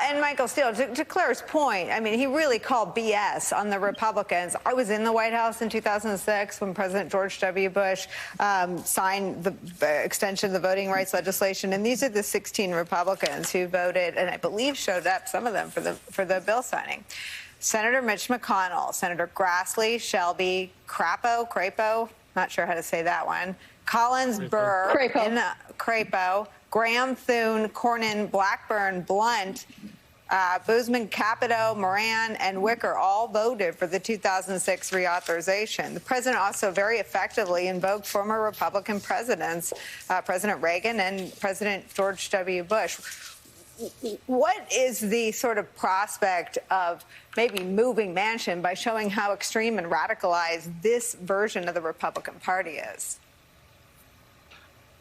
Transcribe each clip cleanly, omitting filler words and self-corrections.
and Michael Steele, to Claire's point, I mean, he really called BS on the Republicans. I was in the White House in 2006 when President George W. Bush signed the extension of the voting rights legislation, and these are the 16 Republicans who voted, and I believe showed up, some of them, for the bill signing. Senator Mitch McConnell, Senator Grassley, Shelby, Crapo, not sure how to say that one, Collins, Burr, Crapo, Graham, Thune, Cornyn, Blackburn, Blunt, Boozman, Capito, Moran, and Wicker all voted for the 2006 reauthorization. The president also very effectively invoked former Republican presidents, President Reagan and President George W. Bush. What is the sort of prospect of maybe moving Manchin by showing how extreme and radicalized this version of the Republican Party is?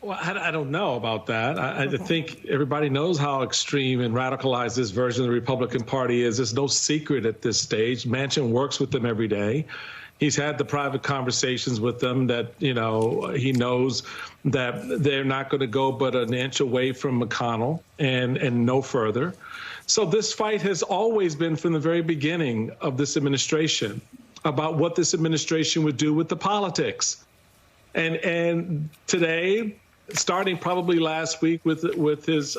Well, I don't know about that. I think everybody knows how extreme and radicalized this version of the Republican Party is. There's no secret at this stage. Manchin works with them every day. He's had the private conversations with them that, you know, he knows that they're not going to go but an inch away from McConnell and no further. So this fight has always been from the very beginning of this administration about what this administration would do with the politics. And today, starting probably last week with his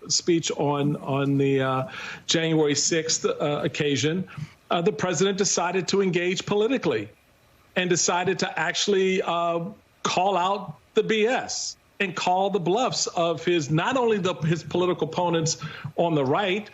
speech on the January 6th occasion, the president decided to engage politically and decided to actually call out the BS and call the bluffs of his not only his political opponents on the right,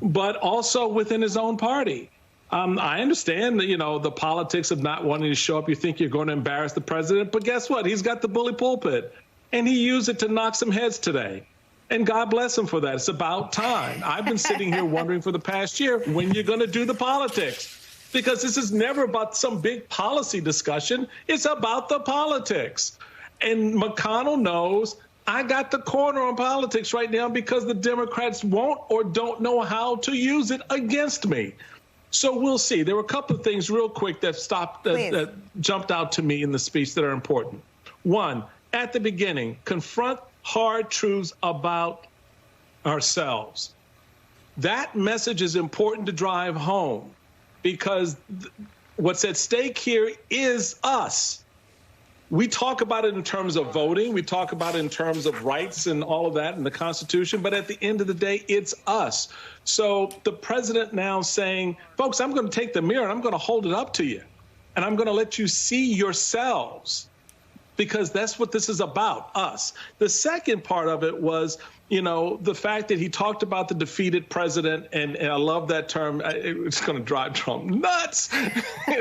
but also within his own party. I understand that, you know, the politics of not wanting to show up. You think you're going to embarrass the president, but guess what? He's got the bully pulpit, and he used it to knock some heads today. And God bless him for that. It's about time. I've been sitting here wondering for the past year when you're going to do the politics, because this is never about some big policy discussion. It's about the politics. And McConnell knows I got the corner on politics right now because the Democrats won't or don't know how to use it against me. So we'll see. There were a couple of things real quick that jumped out to me in the speech that are important. One, at the beginning, confront hard truths about ourselves. That message is important to drive home because what's at stake here is us. We talk about it in terms of voting. We talk about it in terms of rights and all of that in the Constitution. But at the end of the day, it's us. So the president now saying, folks, I'm going to take the mirror and I'm going to hold it up to you. And I'm going to let you see yourselves, because that's what this is about, us. The second part of it was, you know, the fact that he talked about the defeated president, and I love that term. It's going to drive Trump nuts,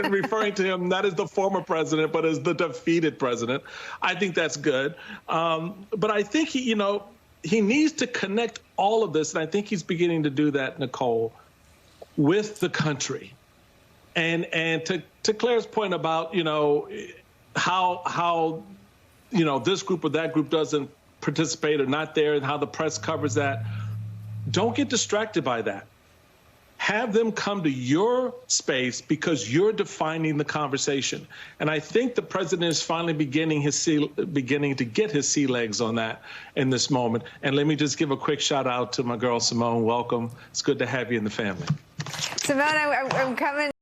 referring to him not as the former president, but as the defeated president. I think that's good. But I think he needs to connect all of this, and I think he's beginning to do that, Nicole, with the country. And to Claire's point about, you know, how you know, this group or that group doesn't participate or not there, and how the press covers that. Don't get distracted by that. Have them come to your space because you're defining the conversation. And I think the president is finally beginning to get his sea legs on that in this moment. And let me just give a quick shout out to my girl, Simone. Welcome. It's good to have you in the family. Simone, I'm coming.